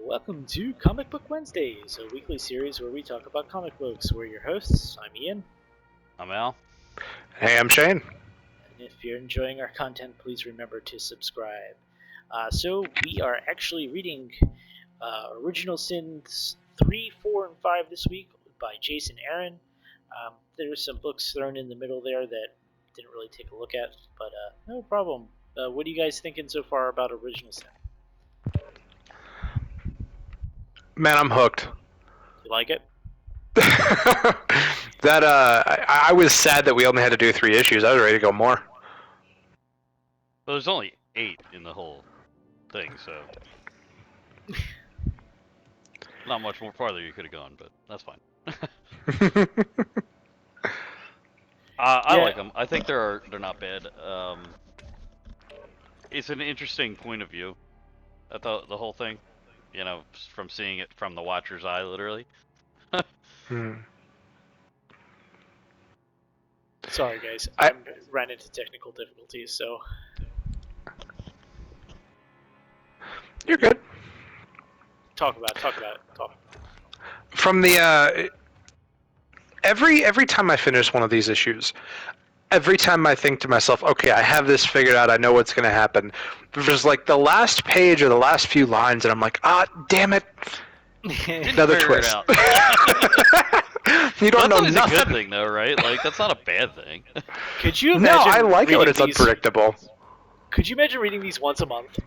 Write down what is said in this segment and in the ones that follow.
Welcome to Comic Book Wednesdays, a weekly series where we talk about comic books. We're your hosts. I'm Ian, I'm Al. Hey, I'm Shane. and if you're enjoying our content, please remember to subscribe. So we are actually reading Original Sins 3, 4, and 5 this week by Jason Aaron. There were some books thrown in the middle there that didn't really take a look at, but no problem. What are you guys thinking so far about Original Sin? Man, I'm hooked. You like it? I was sad that we only had to do 3 issues. I was ready to go more. Well, there's only 8 in the whole thing, so not much more farther you could have gone, but that's fine. I Yeah. like them. I think they're not bad. It's an interesting point of view. I thought the whole thing, from seeing it from the watcher's eye, literally. Sorry, guys. I ran into technical difficulties, so You're good. talk about it. From the every time I finish one of these issues, every time I think to myself, okay, I have this figured out. I know what's going to happen. There's like the last page or the last few lines, and I'm like, damn it. Another twist. You don't That's know always nothing. a good thing, though, right? Like, that's not a bad thing. Could you No, imagine? I like it when reading it's unpredictable. Could you imagine reading these once a month?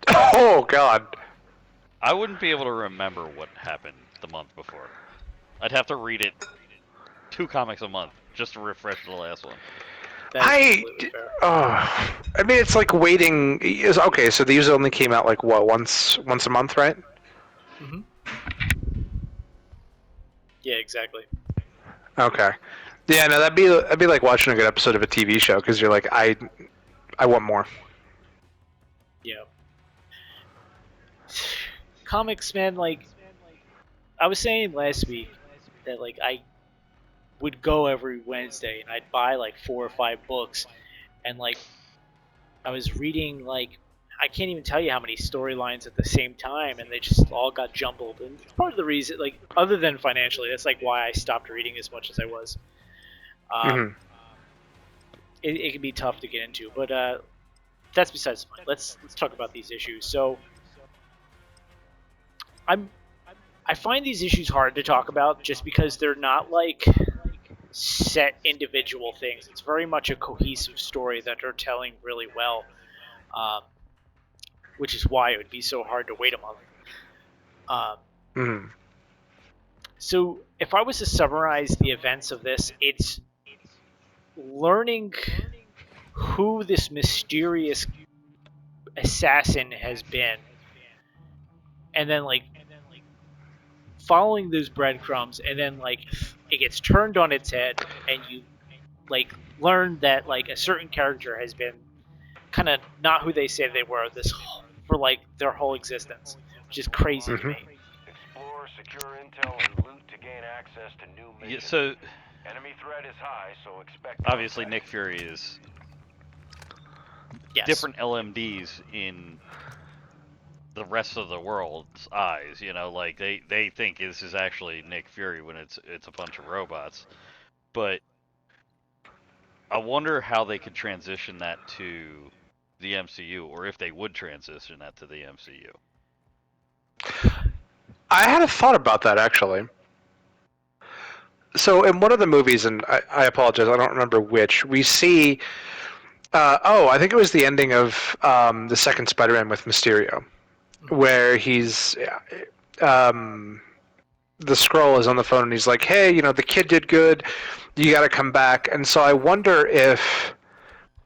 Oh God. I wouldn't be able to remember what happened the month before. I'd have to read it 2 comics a month just to refresh the last one. That is completely fair. I mean, it's like waiting. Okay, so these only came out like what once a month, right? Mm-hmm. Yeah, exactly. Okay. Yeah, no, that'd be like watching a good episode of a TV show because you're like, I want more. Yeah. Comics, man. Like I was saying last week, that like I would go every Wednesday and I'd buy like 4 or 5 books, and like I was reading like I can't even tell you how many storylines at the same time, and they just all got jumbled. And it's part of the reason, like other than financially, that's like why I stopped reading as much as I was. Mm-hmm. It can be tough to get into, but that's besides the point. Let's talk about these issues. So I find these issues hard to talk about just because they're not like set individual things. It's very much a cohesive story that they're telling really well, um, which is why it would be so hard to wait a month. Mm-hmm. So if I was to summarize the events of this, it's learning who this mysterious assassin has been, and then like following those breadcrumbs, and then like it gets turned on its head, and you like learn that like a certain character has been kind of not who they say they were this for like their whole existence, which is crazy to me. Explore, secure intel, and loot to gain access to new missions. Yeah, so Enemy threat is high, so expect. obviously Nick Fury is Yes. different LMDs in the rest of the world's eyes. Like they think this is actually Nick Fury when it's a bunch of robots. But I wonder how they could transition that to the MCU, or if they would transition that to the MCU. I had a thought about that actually. So in one of the movies, and I apologize, I don't remember which, we see. I think it was the ending of the second Spider-Man with Mysterio, where he's. The Skrull is on the phone and he's like, "Hey, the kid did good. You got to come back." And so I wonder if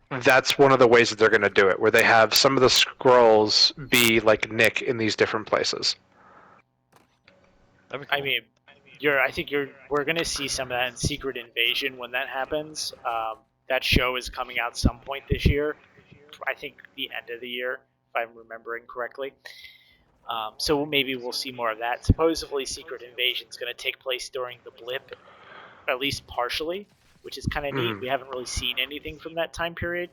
that's one of the ways that they're going to do it, where they have some of the Skrulls be like Nick in these different places. That'd be cool. I mean, we're gonna see some of that in Secret Invasion when that happens. That show is coming out some point this year. I think the end of the year, if I'm remembering correctly. So maybe we'll see more of that. Supposedly, Secret Invasion is going to take place during the blip, at least partially, which is kind of neat. We haven't really seen anything from that time period.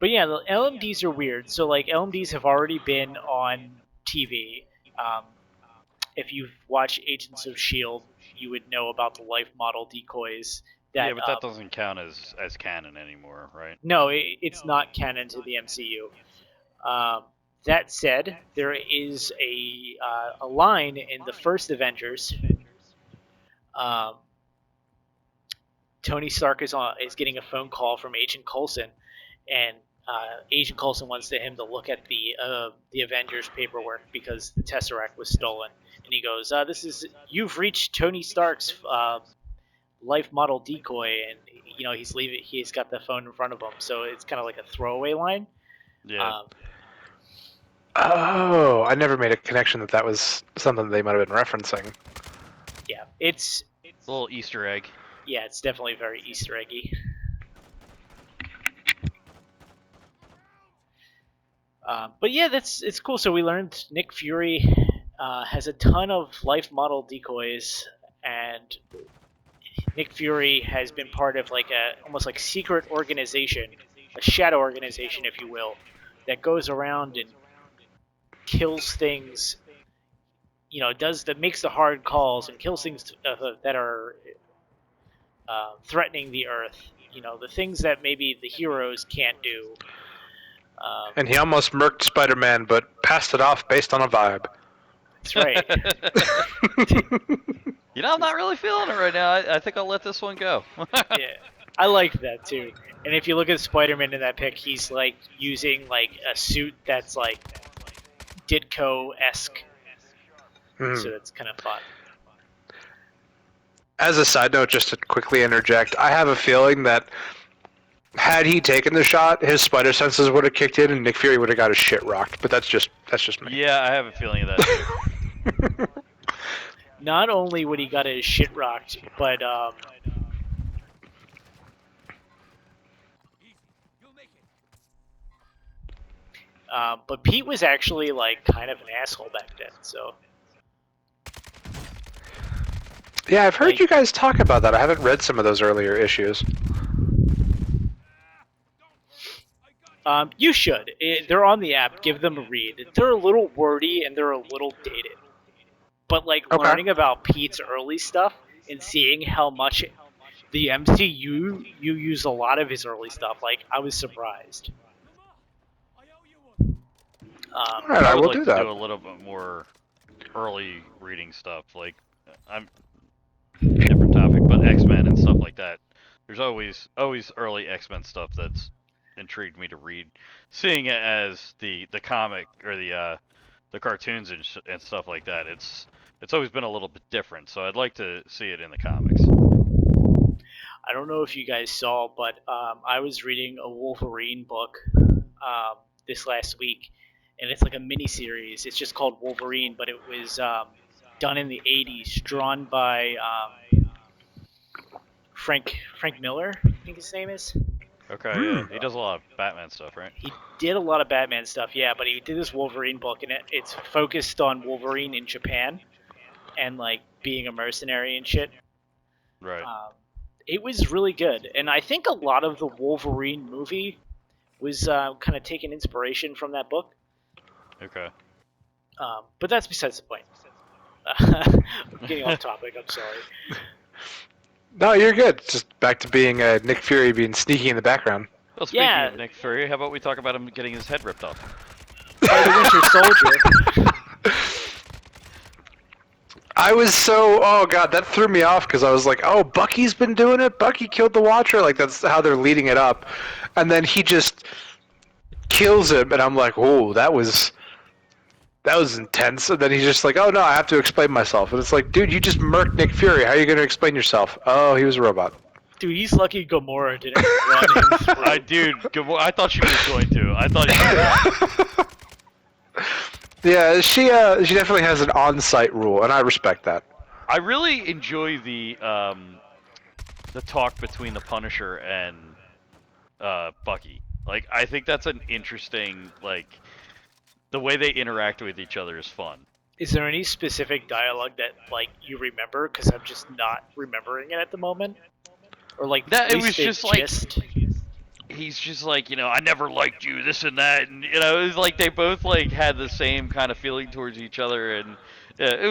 But yeah, the LMDs are weird. So like LMDs have already been on TV. Um, if you've watched Agents of Shield, you would know about the life model decoys. Yeah, That but that doesn't count as canon anymore, right? no, it's not canon to the MCU. That said, there is a line in the first Avengers. Um, Tony Stark is getting a phone call from Agent Coulson, and Agent Coulson wants him to look at the Avengers paperwork because the Tesseract was stolen. And he goes, "This is you've reached Tony Stark's life model decoy," and he's leaving. He's got the phone in front of him, so it's kind of like a throwaway line. Yeah. Oh, I never made a connection that was something they might have been referencing. Yeah, it's A little Easter egg. yeah, it's definitely very Easter eggy. But yeah, it's cool. So we learned Nick Fury has a ton of life model decoys, and Nick Fury has been part of like a almost like secret organization, a shadow organization, if you will, that goes around and kills things. Makes the hard calls and kills things that are threatening the Earth. The things that maybe the heroes can't do. And he almost murked Spider-Man, but passed it off based on a vibe. That's right. I'm not really feeling it right now. I think I'll let this one go. Yeah, I like that too. And if you look at Spider-Man in that pic, he's like using like a suit that's like Ditko-esque. So it's kind of fun. As a side note, just to quickly interject, I have a feeling that had he taken the shot, his spider senses would have kicked in, and Nick Fury would have got his shit rocked. But that's just me. Yeah, I have a feeling of that too. Not only would he got his shit rocked, but Pete was actually like kind of an asshole back then. So yeah, I've heard you guys talk about that. I haven't read some of those earlier issues. you should. They're on the app. Give them a read. They're a little wordy and they're a little dated. But like learning about Pete's early stuff and seeing how much the MCU you use a lot of his early stuff, like I was surprised. All right, I would will like do to that. do a little bit more early reading stuff. Like, I'm different topic, but X-Men and stuff like that. There's always early X-Men stuff that's intrigued me to read. Seeing it as the comic or the cartoons and stuff like that, it's always been a little bit different. So I'd like to see it in the comics. I don't know if you guys saw, but I was reading a Wolverine book this last week, and it's like a mini series. It's just called Wolverine, but it was done in the '80s, drawn by Frank Miller, I think his name is. Okay, yeah, he does a lot of Batman stuff, right? He did a lot of Batman stuff, yeah, but he did this Wolverine book, and it's focused on Wolverine in Japan and like being a mercenary and shit. Right. It was really good, and I think a lot of the Wolverine movie was kind of taking inspiration from that book. Okay. But that's besides the point. I'm getting off topic. I'm sorry. No, you're good. Just back to being Nick Fury being sneaky in the background. Well, speaking Yeah. of Nick Fury, how about we talk about him getting his head ripped off? By the Winter Soldier. I was oh god, that threw me off because I was like, oh, Bucky's been doing it. Bucky killed the Watcher. Like that's how they're leading it up, and then he just kills him, and I'm like, oh, that was intense. And then he's just like, oh no, I have to explain myself, and it's like, dude, you just murked Nick Fury. How are you going to explain yourself? Oh, he was a robot. Dude, he's lucky Gamora didn't run him through. I thought she was going to. I thought. Yeah, she definitely has an on-site rule, and I respect that. I really enjoy the talk between the Punisher and Bucky. Like, I think that's an interesting, like, the way they interact with each other is fun. Is there any specific dialogue that like you remember? Because I'm just not remembering it at the moment. Or like that it was just like he's just like, I never liked you, this and that, and it was like they both like had the same kind of feeling towards each other, and it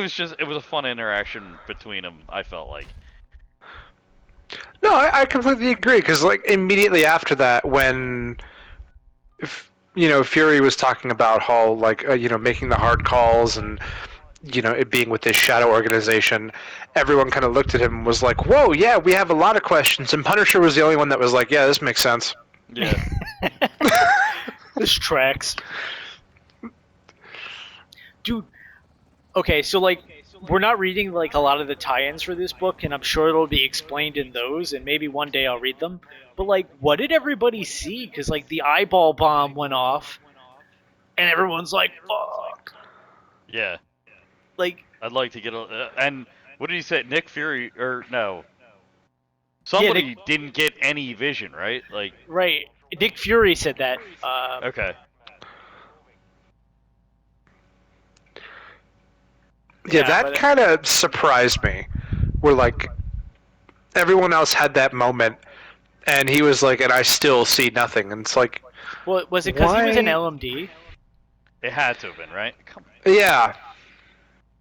was a fun interaction between them. I felt like. No, I completely agree because like immediately after that, when Fury was talking about how like making the hard calls and it being with this shadow organization, everyone kind of looked at him and was like, "Whoa, yeah, we have a lot of questions." And Punisher was the only one that was like, "Yeah, this makes sense." Yeah. This tracks. Dude, okay, so like we're not reading like a lot of the tie-ins for this book, and I'm sure it'll be explained in those, and maybe one day I'll read them. But like, what did everybody see? Because like the eyeball bomb went off, and everyone's like, "Fuck!" Yeah. Like, I'd like to get and what did he say? Nick Fury or no? yeah, Somebody didn't get any vision, right? Like, right. Nick Fury said that. okay. Yeah, Yeah, that but kind of surprised me. Where like everyone else had that moment, and he was like, "And I still see nothing." And it's like, well, was it because he was an why? LMD? It had to have been, right? Come Yeah,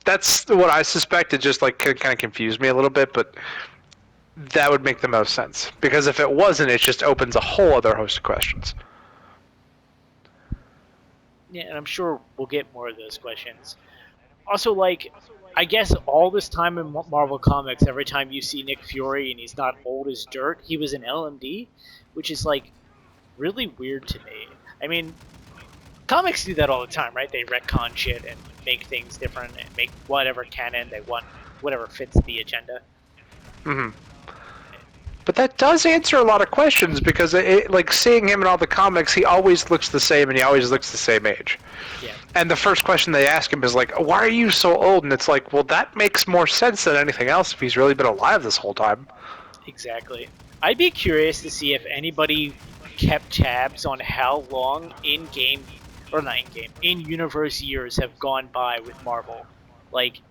that's what I suspected. Just like kind of confused me a little bit, but that would make the most sense because if it wasn't, it just opens a whole other host of questions. Yeah, and I'm sure we'll get more of those questions. Also, like, I guess all this time in Marvel Comics, every time you see Nick Fury and he's not old as dirt, he was an LMD, which is like really weird to me. I mean, comics do that all the time, right? They retcon shit and make things different and make whatever canon they want, whatever fits the agenda. Mm-hmm. But that does answer a lot of questions because like seeing him in all the comics, he always looks the same and he always looks the same age. Yeah. And the first question they ask him is like, "Why are you so old?" And it's like, well, that makes more sense than anything else if he's really been alive this whole time. Exactly. I'd be curious to see if anybody kept tabs on how long in-game, or not in-game, in-universe years have gone by with Marvel. Like,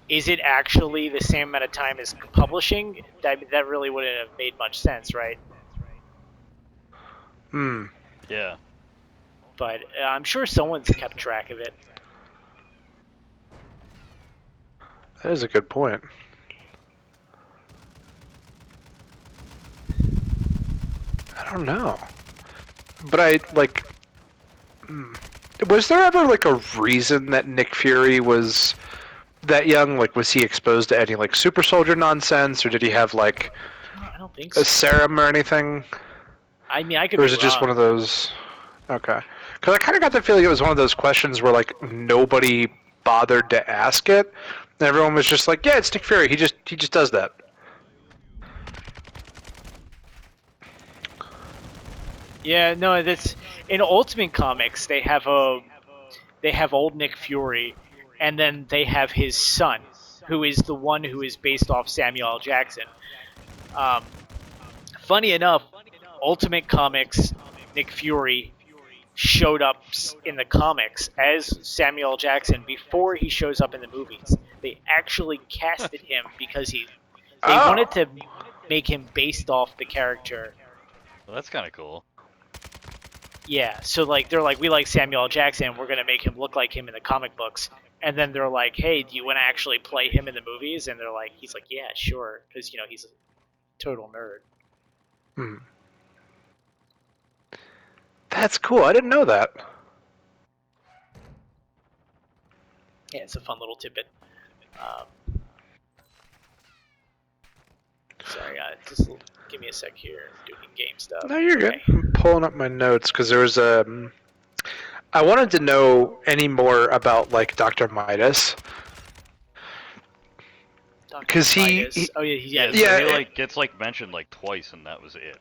is it actually the same amount of time as publishing? That really wouldn't have made much sense, right? Hmm. Yeah. But I'm sure someone's kept track of it. That is a good point. I don't know. But I, like... Was there ever, like, a reason that Nick Fury was that young? Like, was he exposed to any, like, super soldier nonsense? Or did he have, like, I don't think a so. serum or anything? I mean, I could Or be is it just one wrong. of those... Okay. Because I kind of got the feeling it was one of those questions where, like, nobody bothered to ask it. And everyone was just like, yeah, it's Nick Fury. He just does that. Yeah, no, that's in Ultimate Comics. They have old Nick Fury, and then they have his son, who is the one who is based off Samuel L. Jackson. Um, funny enough, Ultimate Comics, Nick Fury showed up in the comics as Samuel L. Jackson before he shows up in the movies. They actually casted him because they wanted to make him based off the character. Well, that's kind of cool. Yeah, so like they're like, we like Samuel L. Jackson, we're gonna make him look like him in the comic books. And then they're like, hey, do you want to actually play him in the movies? And they're like, he's like, yeah, sure, because he's a total nerd. Hmm. That's cool. I didn't know that. Yeah, it's a fun little tidbit. Sorry, just give me a sec here. I'm doing game stuff. No, you're Okay. good. I'm pulling up my notes because there was a. I wanted to know any more about like Dr. Midas. Because he, Oh yeah, Yeah. So Yeah, he like gets like mentioned like twice, and that was it.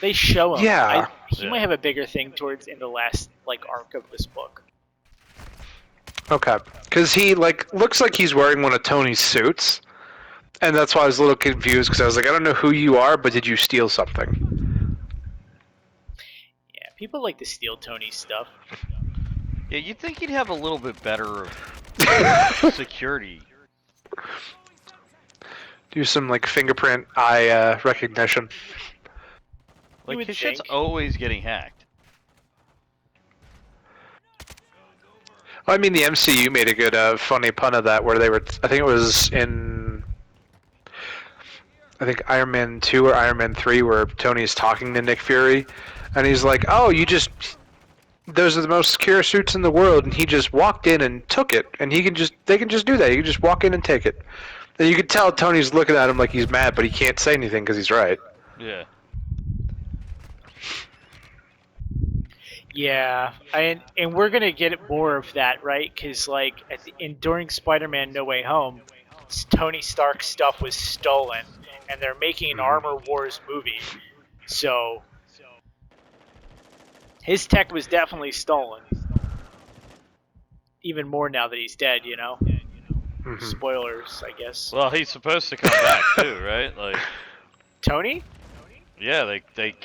they show him. Yeah. He Yeah. might have a bigger thing towards in the last like arc of this book. Okay. Because he like looks like he's wearing one of Tony's suits, and that's why I was a little confused because I was like, I don't know who you are, but did you steal something? Yeah, people like to steal Tony's stuff. Yeah, you'd think he'd have a little bit better of security. Do some like fingerprint eye recognition. Like, would his shit's think. always getting hacked. I mean, the MCU made a good, funny pun of that, where they were. I think it was in. I think Iron Man 2 or Iron Man 3, where Tony's talking to Nick Fury, and he's like, "Oh, you just. Those are the most secure suits in the world," and he just walked in and took it, and they can just do that. You can just walk in and take it. And you can tell Tony's looking at him like he's mad, but he can't say anything because he's right. Yeah. Yeah, and we're gonna get more of that, right? Because like during Spider-Man: No Way Home, Tony Stark's stuff was stolen, and they're making an Mhm. Armor Wars movie, so his tech was definitely stolen. Even more now that he's dead, you know. Mhm. Spoilers, I guess. Well, he's supposed to come back too, right? Like, Tony? yeah, they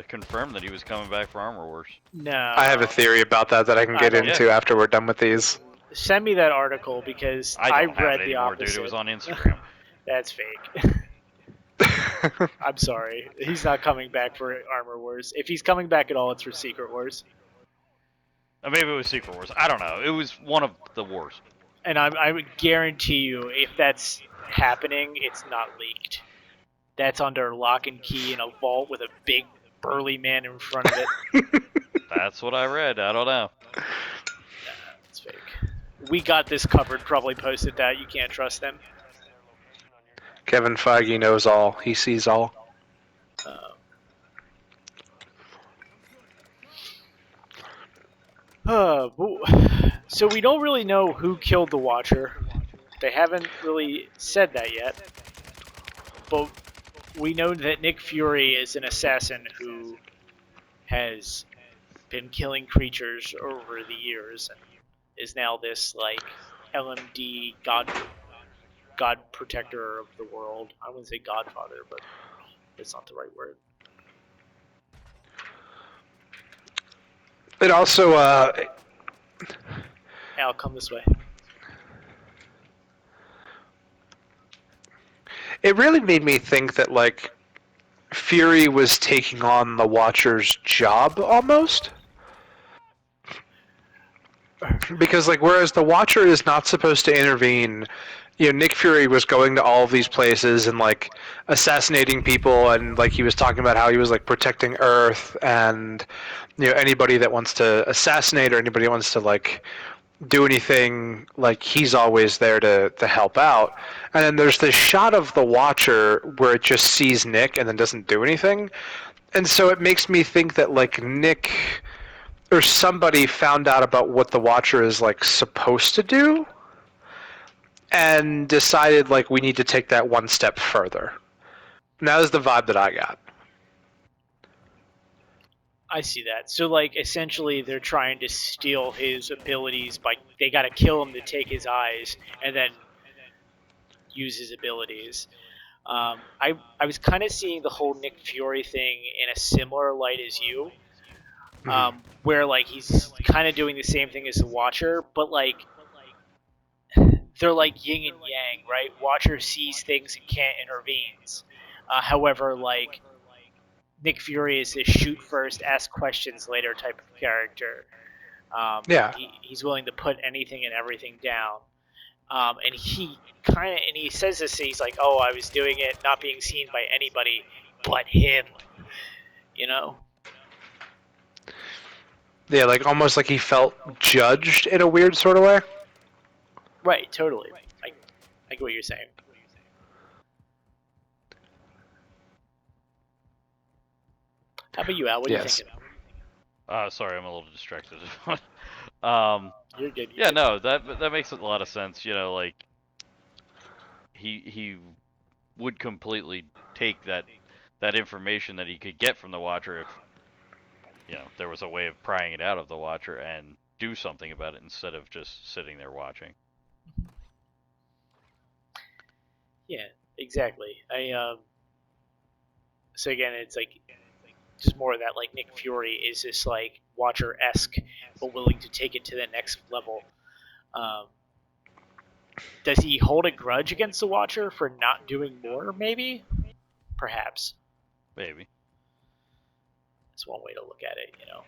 confirmed that he was coming back for Armor Wars. No. I have a theory about that I can I get don't- into after we're done with these. Send me that article because I I don't have read it the anymore, opposite. dude. It was on Instagram. That's fake. I'm sorry. He's not coming back for Armor Wars. If he's coming back at all, it's for Secret Wars. Or maybe it was Secret Wars. I don't know. It was one of the wars. And I would guarantee you, if that's happening, it's not leaked. That's under lock and key in a vault with a big burly man in front of it. That's what I read. I don't know. Nah, it's fake. We got this covered. Probably posted that. You can't trust them. Kevin Feige knows all. He sees all. So we don't really know who killed the Watcher. They haven't really said that yet. But we know that Nick Fury is an assassin who has been killing creatures over the years and is now this like LMD god protector of the world. I wouldn't say godfather, but it's not the right word. It also, Al, come this way. it really made me think that, like, Fury was taking on the Watcher's job, almost. Because, like, whereas the Watcher is not supposed to intervene, you know, Nick Fury was going to all of these places and, like, assassinating people, and, like, he was talking about how he was, like, protecting Earth, and, you know, anybody that wants to assassinate or anybody that wants to, like, do anything, like, he's always there to help out. And then there's this shot of the Watcher where it just sees Nick and then doesn't do anything. And so it makes me think that, like, Nick or somebody found out about what the Watcher is, like, supposed to do and decided, like, we need to take that one step further. And that was the vibe that I got. I see that. So, like, essentially, they're trying to steal his abilities by they got to kill him to take his eyes, and then use his abilities. I was kind of seeing the whole Nick Fury thing in a similar light as you, where like he's kind of doing the same thing as the Watcher, but like they're like yin and yang, right? Watcher sees things and can't intervenes. However, like Nick Fury is this shoot first, ask questions later type of character. Yeah. He's willing to put anything and everything down. And he says this. He's like, "Oh, I was doing it, not being seen by anybody but him." You know? Yeah, like, almost like he felt judged in a weird sort of way. Right. Totally. I get what you're saying. How about you, Al? What are you Yes. thinking? Sorry, I'm a little distracted. You're good. Yeah, no, that makes a lot of sense. You know, like he would completely take that information that he could get from the Watcher if there was a way of prying it out of the Watcher and do something about it instead of just sitting there watching. Yeah, exactly. So again, it's like just more of that. Like Nick Fury is this like Watcher-esque, but willing to take it to the next level. Um, does he hold a grudge against the Watcher for not doing more? Maybe, perhaps. Maybe. That's one way to look at it, you know.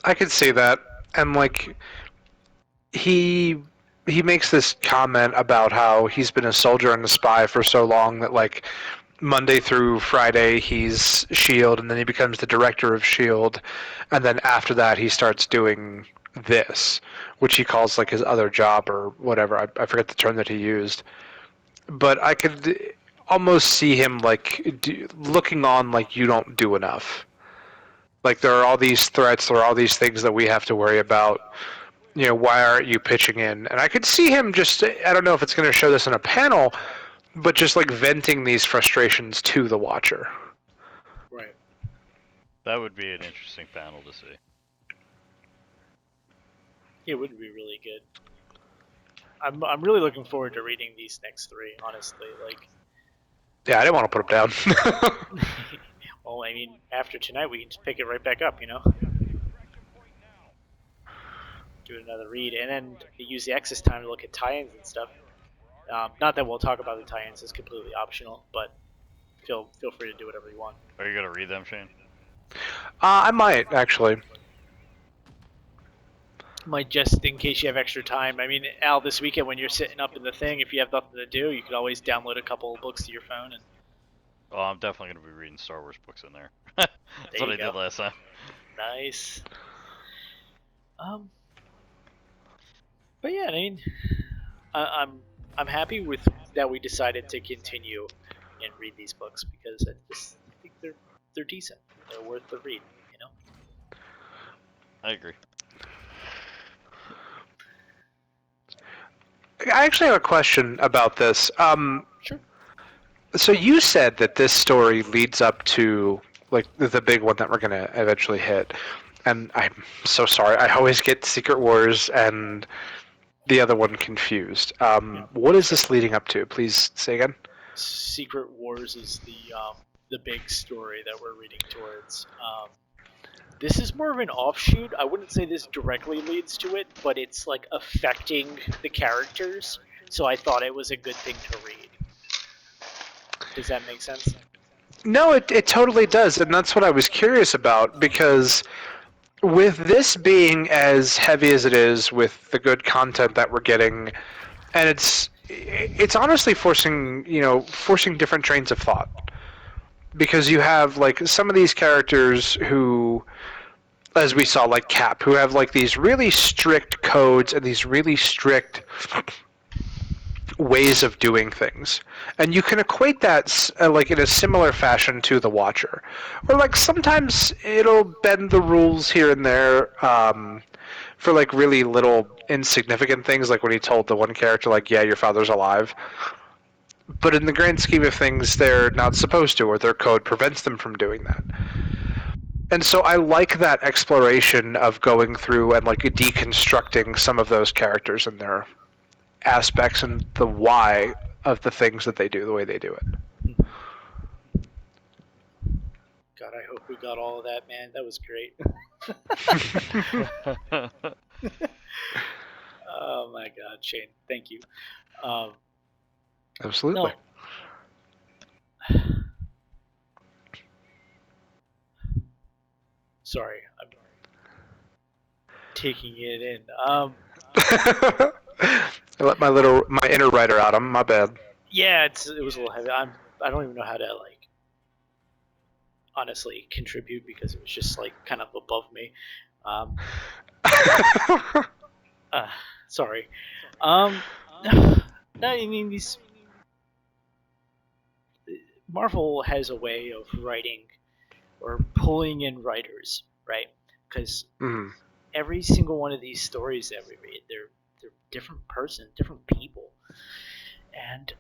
I could see that, and like he makes this comment about how he's been a soldier and a spy for so long that like Monday through Friday he's Shield, and then he becomes the director of Shield, and then after that he starts doing this, which he calls like his other job or whatever. I forget the term that he used, but I could almost see him like looking on like you don't do enough. Like there are all these threats, there are all these things that we have to worry about. You know, why aren't you pitching in? And I could see him just, I don't know if it's going to show this in a panel, but just like venting these frustrations to the watcher. Right. That would be an interesting panel to see. It would be really good. I'm really looking forward to reading these next three, honestly. Like, yeah, I didn't want to put them down. well, I mean, after tonight, we can just pick it right back up, you know? Do another read, and then use the excess time to look at tie-ins and stuff. Not that we'll talk about the tie-ins; it's completely optional. But feel free to do whatever you want. Are you gonna read them, Shane? I might actually. Might just in case you have extra time. I mean, Al, this weekend when you're sitting up in the thing, if you have nothing to do, you could always download a couple of books to your phone. And Oh, I'm definitely gonna be reading Star Wars books in there. That's what I did last time. Nice. But yeah, I mean, I'm happy with that we decided to continue and read these books because I think they're decent. They're worth the read, you know. I agree. I actually have a question about this. Sure. So you said that this story leads up to like the big one that we're gonna eventually hit, and I'm so sorry. I always get Secret Wars and the other one confused. What is this leading up to? Please say again. Secret Wars is the big story that we're reading towards. This is more of an offshoot. I wouldn't say this directly leads to it, but it's like affecting the characters. So I thought it was a good thing to read. Does that make sense? No, it totally does, and that's what I was curious about because with this being as heavy as it is, with the good content that we're getting, and it's honestly forcing different trains of thought because you have like some of these characters who, as we saw, like Cap, who have like these really strict codes and these really strict ways of doing things, and you can equate that like in a similar fashion to the Watcher, or like sometimes it'll bend the rules here and there for like really little insignificant things, like when he told the one character like, "Yeah, your father's alive," but in the grand scheme of things, they're not supposed to, or their code prevents them from doing that. And so I like that exploration of going through and like deconstructing some of those characters and their aspects and the why of the things that they do the way they do it. God, I hope we got all of that, man. That was great. Oh my God, Shane, thank you. Absolutely. No. Sorry, I'm taking it in. I let my inner writer out. My bad. Yeah, it was a little heavy. I don't even know how to like honestly contribute because it was just like kind of above me. Sorry. No, I mean these. Marvel has a way of writing or pulling in writers, right? Because every single one of these stories that we read, they're different person, different people, and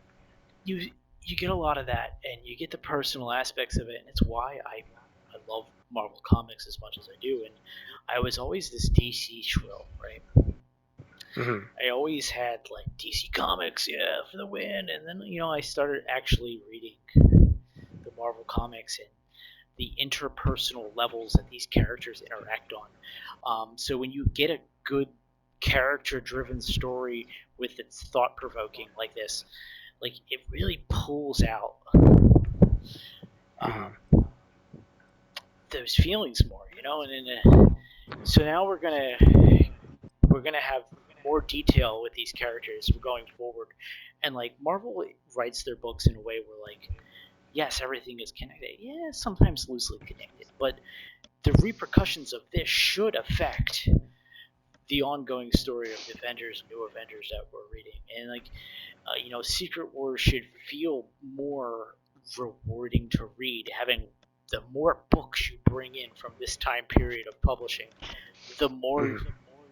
you get a lot of that, and you get the personal aspects of it, and it's why I love Marvel Comics as much as I do. And I was always this DC shrill, right? I always had like DC Comics, yeah, for the win, and then I started actually reading the Marvel Comics and the interpersonal levels that these characters interact on. So when you get a good character-driven story with its thought-provoking like this, like it really pulls out those feelings more, and so now we're gonna have more detail with these characters going forward, and like Marvel writes their books in a way where like yes, everything is connected, yeah, sometimes loosely connected, but the repercussions of this should affect the ongoing story of the Avengers, new Avengers that we're reading, and like Secret Wars should feel more rewarding to read. Having the more books you bring in from this time period of publishing, the more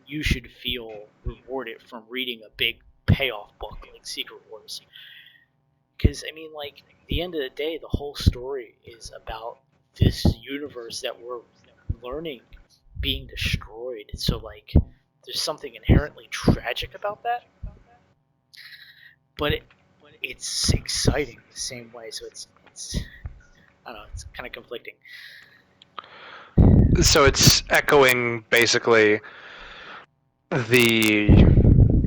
you should feel rewarded from reading a big payoff book like Secret Wars. Because I mean, like, at the end of the day, the whole story is about this universe that we're learning being destroyed. So like, there's something inherently tragic about that, but it's exciting the same way. So it's I don't know, it's kind of conflicting. So it's echoing basically the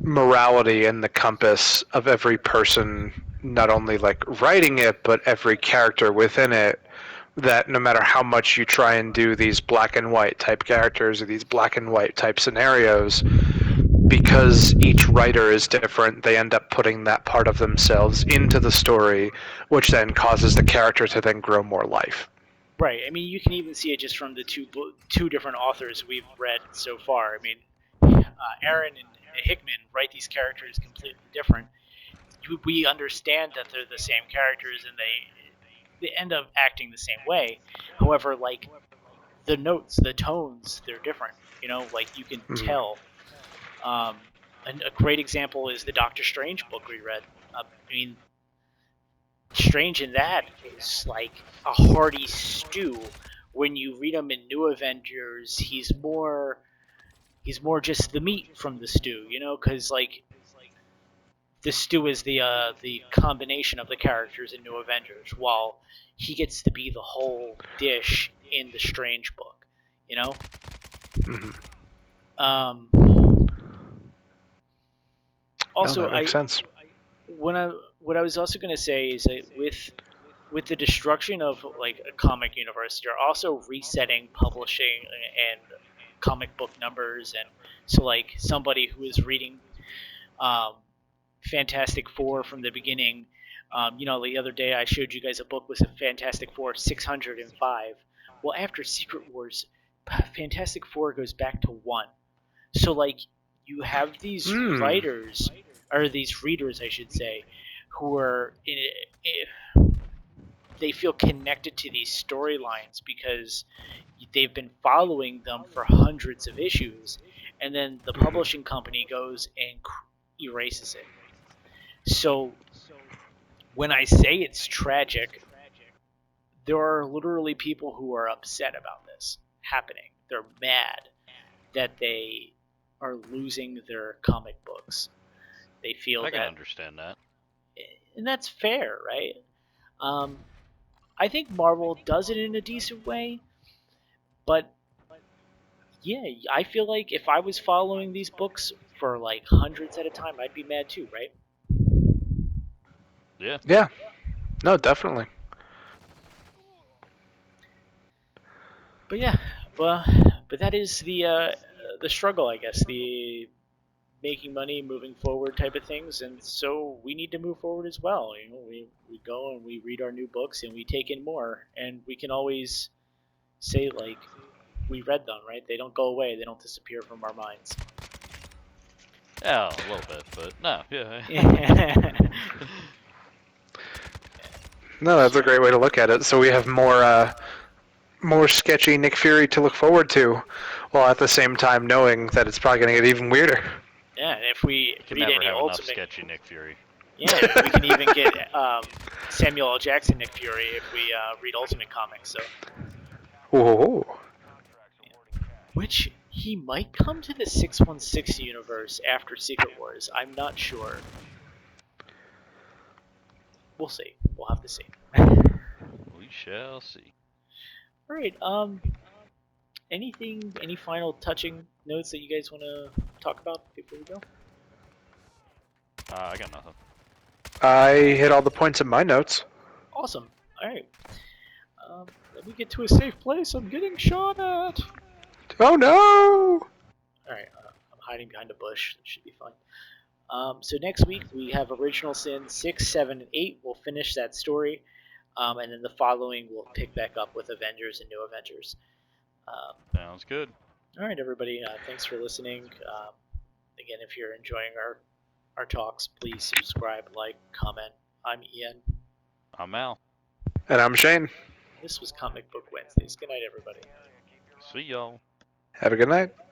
morality and the compass of every person, not only like writing it, but every character within it. That no matter how much you try and do these black and white type characters or these black and white type scenarios, because each writer is different, they end up putting that part of themselves into the story, which then causes the character to then grow more life. Right. I mean, you can even see it just from the two different authors we've read so far. I mean, Aaron and Hickman write these characters completely different. We understand that they're the same characters and they end up acting the same way. However, like the notes, the tones, they're different. Like you can tell. And a great example is the Doctor Strange book we read. I mean, Strange in that is like a hearty stew. When you read him in New Avengers, he's more just the meat from the stew, because like the stew is the combination of the characters in New Avengers, while he gets to be the whole dish in the Strange book, you know. Um, also, No, that makes sense. what I was also going to say is that with the destruction of like a comic universe, you're also resetting publishing and comic book numbers, and so like somebody who is reading um, Fantastic Four from the beginning. The other day I showed you guys a book with a Fantastic Four 605. Well, after Secret Wars, Fantastic Four goes back to 1. So like you have these writers or these readers, I should say, who are they feel connected to these storylines because they've been following them for hundreds of issues, and then the publishing company goes and erases it. So when I say it's tragic, there are literally people who are upset about this happening. They're mad that they are losing their comic books. They feel I can that, understand that. and that's fair, right? I think Marvel does it in a decent way, but yeah, I feel like if I was following these books for like hundreds at a time, I'd be mad too, right? Yeah. Yeah, no, definitely. But yeah, well, but that is the struggle, I guess, the making money, moving forward type of things, and so we need to move forward as well. We go and we read our new books and we take in more, and we can always say like we read them, right? They don't go away, they don't disappear from our minds. Yeah, a little bit, but no, yeah. No, that's a great way to look at it. So we have more sketchy Nick Fury to look forward to, while at the same time knowing that it's probably going to get even weirder. Yeah, and if we You can read never any have enough Ultimate, sketchy Nick Fury. yeah, we can even get Samuel L. Jackson Nick Fury if we read Ultimate Comics. So, Whoa. which he might come to the 616 universe after Secret Wars. I'm not sure. We'll see. We'll have to see. We shall see. All right. Any final touching notes that you guys want to talk about before we go? I got nothing. I hit all the points in my notes. Awesome. All right. Let me get to a safe place. I'm getting shot at. Oh no! Alright, I'm hiding behind a bush. That should be fine. So next week we have Original Sin 6, 7, and 8. We'll finish that story. And then the following we'll pick back up with Avengers and New Avengers. Sounds good. Alright, everybody. Thanks for listening. Again, if you're enjoying our talks, please subscribe, like, comment. I'm Ian. I'm Al. And I'm Shane. This was Comic Book Wednesdays. Good night, everybody. See y'all. Have a good night.